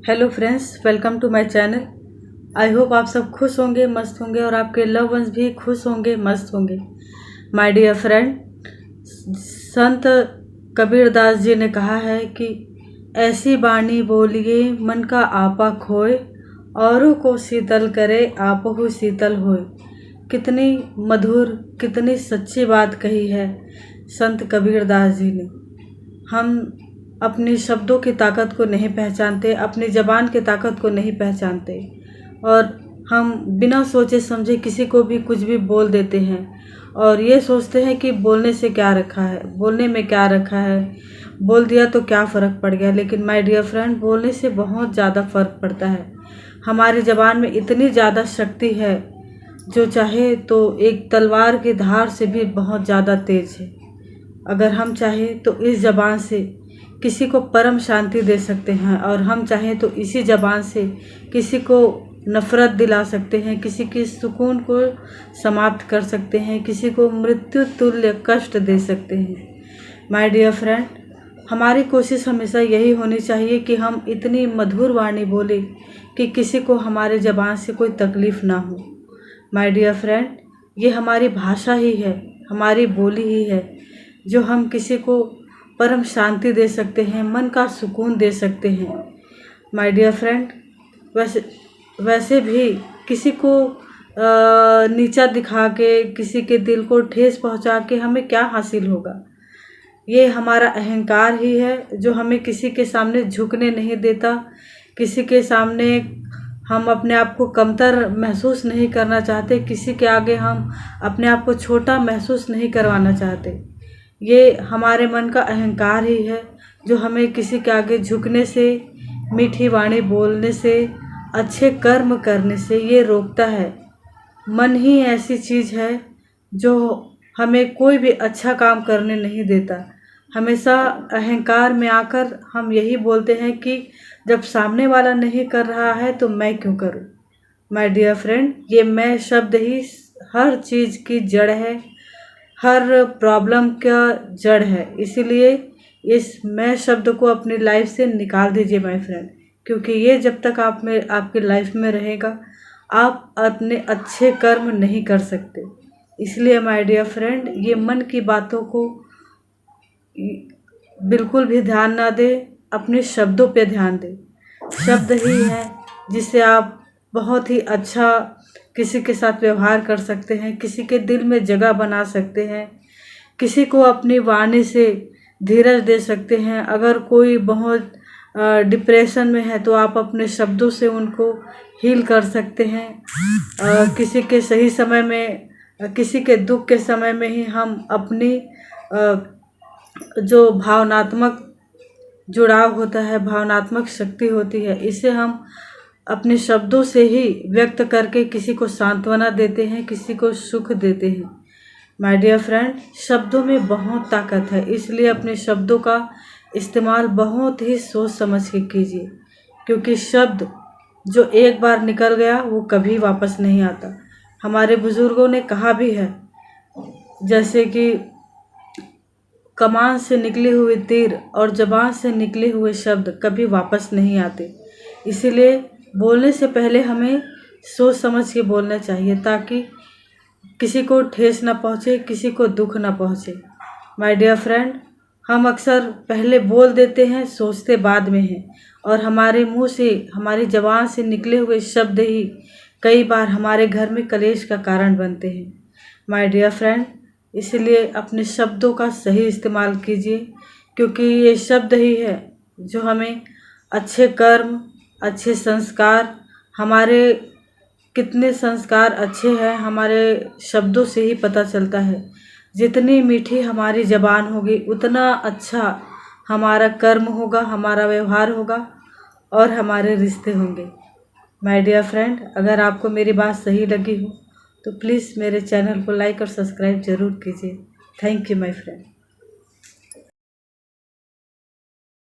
Hello friends, welcome to my channel. I hope आप सब खुश होंगे, मस्त होंगे और आपके लव वंस भी खुश होंगे, मस्त होंगे। माय डियर फ्रेंड, संत कबीरदास जी ने कहा है कि ऐसी बाणी बोलिए मन का आपा खोए, औरों को शीतल करे आपहु शीतल होए। कितनी मधुर, कितनी सच्ची बात कही है संत कबीरदास जी ने। हम अपनी शब्दों की ताकत को नहीं पहचानते, अपनी ज़बान की ताकत को नहीं पहचानते और हम बिना सोचे समझे किसी को भी कुछ भी बोल देते हैं और ये सोचते हैं कि बोलने से क्या रखा है, बोलने में क्या रखा है, बोल दिया तो क्या फ़र्क पड़ गया। लेकिन माय डियर फ्रेंड, बोलने से बहुत ज़्यादा फ़र्क पड़ता है। हमारी ज़बान में इतनी ज़्यादा शक्ति है जो चाहे तो एक तलवार की धार से भी बहुत ज़्यादा तेज़ है। अगर हम चाहें तो इस ज़बान से किसी को परम शांति दे सकते हैं और हम चाहें तो इसी ज़बान से किसी को नफ़रत दिला सकते हैं, किसी के सुकून को समाप्त कर सकते हैं, किसी को मृत्यु तुल्य कष्ट दे सकते हैं। माय डियर फ्रेंड, हमारी कोशिश हमेशा यही होनी चाहिए कि हम इतनी मधुर वाणी बोलें कि किसी को हमारे ज़बान से कोई तकलीफ़ ना हो। माय डियर फ्रेंड, ये हमारी भाषा ही है, हमारी बोली ही है जो हम किसी को परम शांति दे सकते हैं, मन का सुकून दे सकते हैं। माय डियर फ्रेंड, वैसे भी किसी को नीचा दिखा के, किसी के दिल को ठेस पहुंचा के हमें क्या हासिल होगा। ये हमारा अहंकार ही है जो हमें किसी के सामने झुकने नहीं देता, किसी के सामने हम अपने आप को कमतर महसूस नहीं करना चाहते, किसी के आगे हम अपने आप को छोटा महसूस नहीं करवाना चाहते। ये हमारे मन का अहंकार ही है जो हमें किसी के आगे झुकने से, मीठी वाणी बोलने से, अच्छे कर्म करने से ये रोकता है। मन ही ऐसी चीज़ है जो हमें कोई भी अच्छा काम करने नहीं देता। हमेशा अहंकार में आकर हम यही बोलते हैं कि जब सामने वाला नहीं कर रहा है तो मैं क्यों करूं। माय डियर फ्रेंड, ये मैं शब्द ही हर चीज़ की जड़ है, हर प्रॉब्लम का जड़ है। इसीलिए इस मैं शब्द को अपनी लाइफ से निकाल दीजिए माय फ्रेंड, क्योंकि ये जब तक आपकी लाइफ में रहेगा आप अपने अच्छे कर्म नहीं कर सकते। इसलिए माय डियर फ्रेंड, ये मन की बातों को बिल्कुल भी ध्यान ना दे, अपने शब्दों पे ध्यान दे। शब्द ही है जिससे आप बहुत ही अच्छा किसी के साथ व्यवहार कर सकते हैं, किसी के दिल में जगह बना सकते हैं, किसी को अपनी वाणी से धीरज दे सकते हैं। अगर कोई बहुत डिप्रेशन में है तो आप अपने शब्दों से उनको हील कर सकते हैं। किसी के सही समय में, किसी के दुख के समय में ही हम अपनी जो भावनात्मक जुड़ाव होता है, भावनात्मक शक्ति होती है, इसे हम अपने शब्दों से ही व्यक्त करके किसी को सांत्वना देते हैं, किसी को सुख देते हैं। माय डियर फ्रेंड, शब्दों में बहुत ताकत है, इसलिए अपने शब्दों का इस्तेमाल बहुत ही सोच समझ के कीजिए, क्योंकि शब्द जो एक बार निकल गया वो कभी वापस नहीं आता। हमारे बुज़ुर्गों ने कहा भी है, जैसे कि कमान से निकले हुए तीर और ज़बान से निकले हुए शब्द कभी वापस नहीं आते। इसीलिए बोलने से पहले हमें सोच समझ के बोलना चाहिए ताकि किसी को ठेस ना पहुँचे, किसी को दुख ना पहुँचे। माय डियर फ्रेंड, हम अक्सर पहले बोल देते हैं, सोचते बाद में हैं और हमारे मुंह से, हमारी ज़बान से निकले हुए शब्द ही कई बार हमारे घर में कलेश का कारण बनते हैं। माय डियर फ्रेंड, इसलिए अपने शब्दों का सही इस्तेमाल कीजिए, क्योंकि ये शब्द ही है जो हमें अच्छे कर्म, अच्छे संस्कार, हमारे कितने संस्कार अच्छे हैं हमारे शब्दों से ही पता चलता है। जितनी मीठी हमारी ज़बान होगी उतना अच्छा हमारा कर्म होगा, हमारा व्यवहार होगा और हमारे रिश्ते होंगे। माय डियर फ्रेंड, अगर आपको मेरी बात सही लगी हो तो प्लीज़ मेरे चैनल को लाइक और सब्सक्राइब ज़रूर कीजिए। Thank you my friend.